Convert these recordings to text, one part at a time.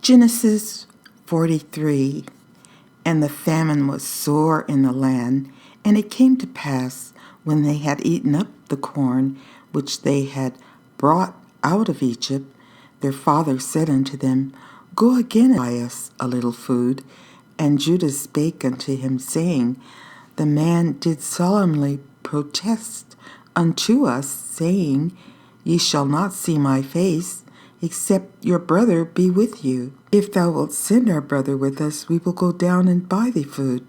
Genesis 43. And the famine was sore in the land, and it came to pass, when they had eaten up the corn which they had brought out of Egypt, their father said unto them, Go again and buy us a little food. And Judah spake unto him, saying, The man did solemnly protest unto us, saying, Ye shall not see my face, except your brother be with you. If thou wilt send our brother with us, we will go down and buy thee food.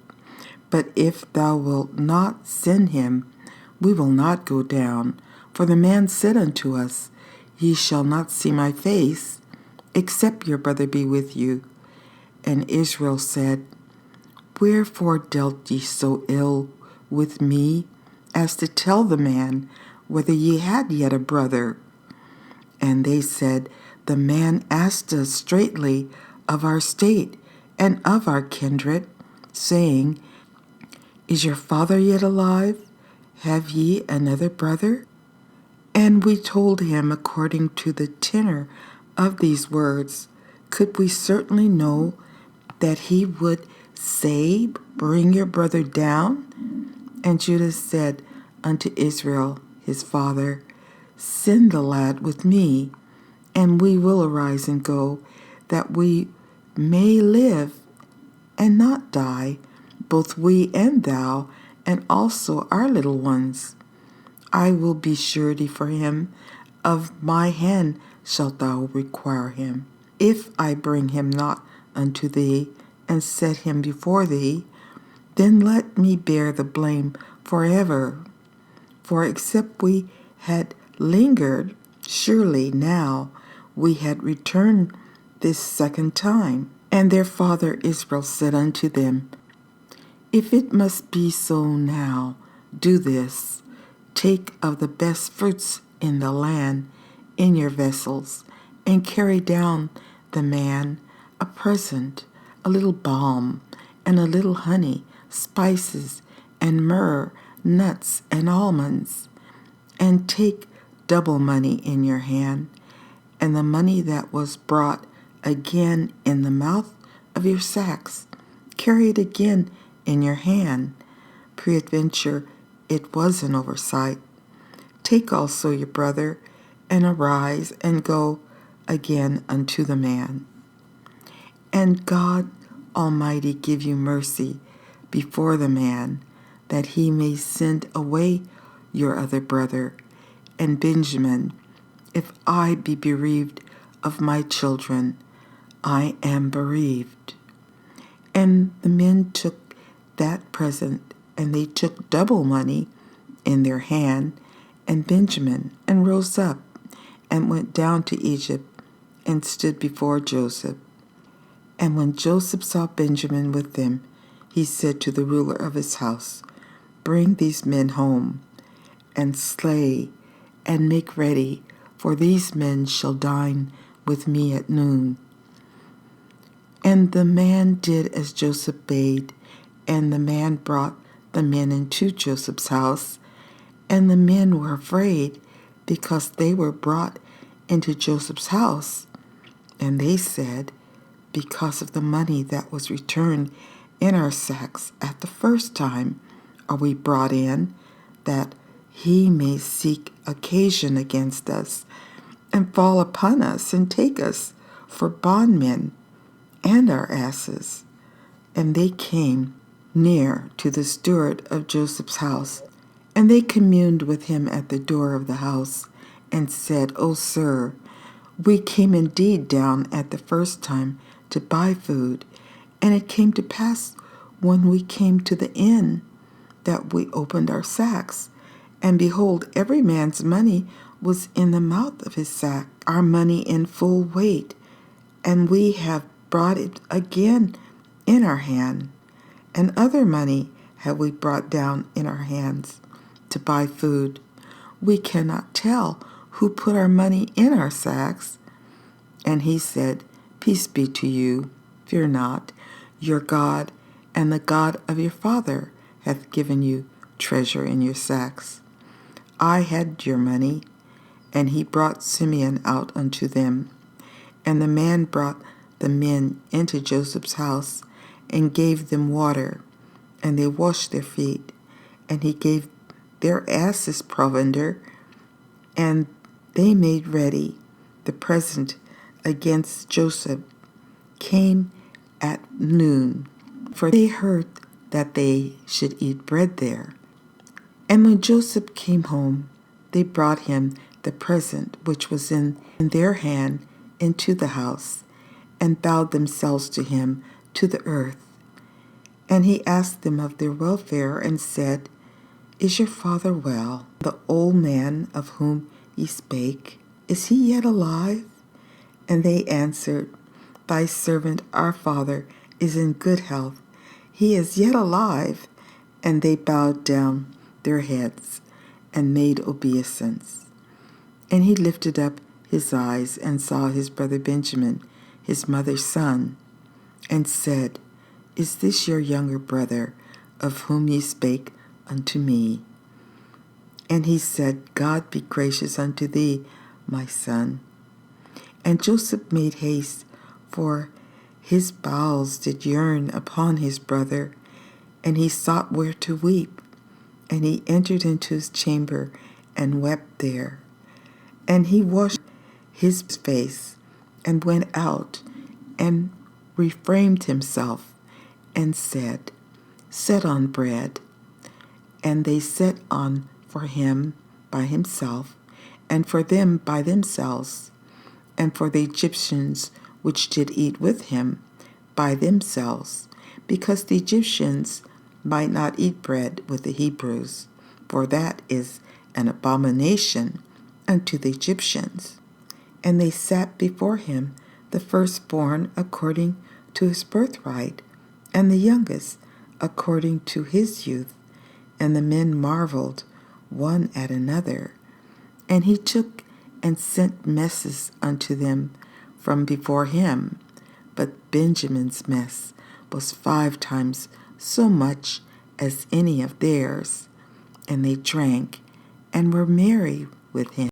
But if thou wilt not send him, we will not go down. For the man said unto us, Ye shall not see my face, except your brother be with you. And Israel said, Wherefore dealt ye so ill with me, as to tell the man whether ye had yet a brother? And they said, The man asked us straitly of our state and of our kindred, saying, Is your father yet alive? Have ye another brother? And we told him according to the tenor of these words. Could we certainly know that he would say, Bring your brother down? And Judah said unto Israel his father, Send the lad with me, and we will arise and go, that we may live and not die, both we and thou, and also our little ones. I will be surety for him, of my hand shalt thou require him. If I bring him not unto thee, and set him before thee, then let me bear the blame forever. For except we had lingered, surely now we had returned this second time. And their father Israel said unto them, If it must be so now, do this. Take of the best fruits in the land in your vessels, and carry down the man a present, a little balm, and a little honey, spices, and myrrh, nuts, and almonds. And take double money in your hand, and the money that was brought again in the mouth of your sacks, carry it again in your hand. Peradventure it was an oversight. Take also your brother, and arise and go again unto the man. And God Almighty give you mercy before the man, that he may send away your other brother, and Benjamin. If I be bereaved of my children, I am bereaved. And the men took that present, and they took double money in their hand, and Benjamin, and rose up, and went down to Egypt, and stood before Joseph. And when Joseph saw Benjamin with them, he said to the ruler of his house, Bring these men home, and slay, and make ready, for these men shall dine with me at noon. And the man did as Joseph bade, and the man brought the men into Joseph's house. And the men were afraid, because they were brought into Joseph's house. And they said, Because of the money that was returned in our sacks at the first time are we brought in, that he may seek occasion against us, and fall upon us, and take us for bondmen, and our asses. And they came near to the steward of Joseph's house, and they communed with him at the door of the house, and said, O sir, we came indeed down at the first time to buy food, and it came to pass when we came to the inn that we opened our sacks, and behold, every man's money was in the mouth of his sack, our money in full weight, and we have brought it again in our hand, and other money have we brought down in our hands to buy food. We cannot tell who put our money in our sacks. And he said, Peace be to you, fear not. Your God and the God of your father hath given you treasure in your sacks. I had your money. And he brought Simeon out unto them. And the man brought the men into Joseph's house and gave them water, and they washed their feet. And he gave their asses provender, and they made ready. The present against Joseph came at noon, for they heard that they should eat bread there. And when Joseph came home, they brought him the present which was in their hand into the house, and bowed themselves to him to the earth. And he asked them of their welfare, and said, Is your father well? The old man of whom ye spake, is he yet alive? And they answered, Thy servant our father is in good health. He is yet alive. And they bowed down their heads and made obeisance. And he lifted up his eyes and saw his brother Benjamin, his mother's son, and said, Is this your younger brother, of whom ye spake unto me? And he said, God be gracious unto thee, my son. And Joseph made haste, for his bowels did yearn upon his brother, and he sought where to weep. And he entered into his chamber and wept there. And he washed his face and went out and reframed himself and said, Set on bread. And they set on for him by himself, and for them by themselves, and for the Egyptians which did eat with him by themselves, because the Egyptians might not eat bread with the Hebrews, for that is an abomination unto the Egyptians. And they sat before him, the firstborn according to his birthright, and the youngest according to his youth. And the men marveled one at another. And he took and sent messes unto them from before him. But Benjamin's mess was 5 times so much as any of theirs. And they drank and were merry with him.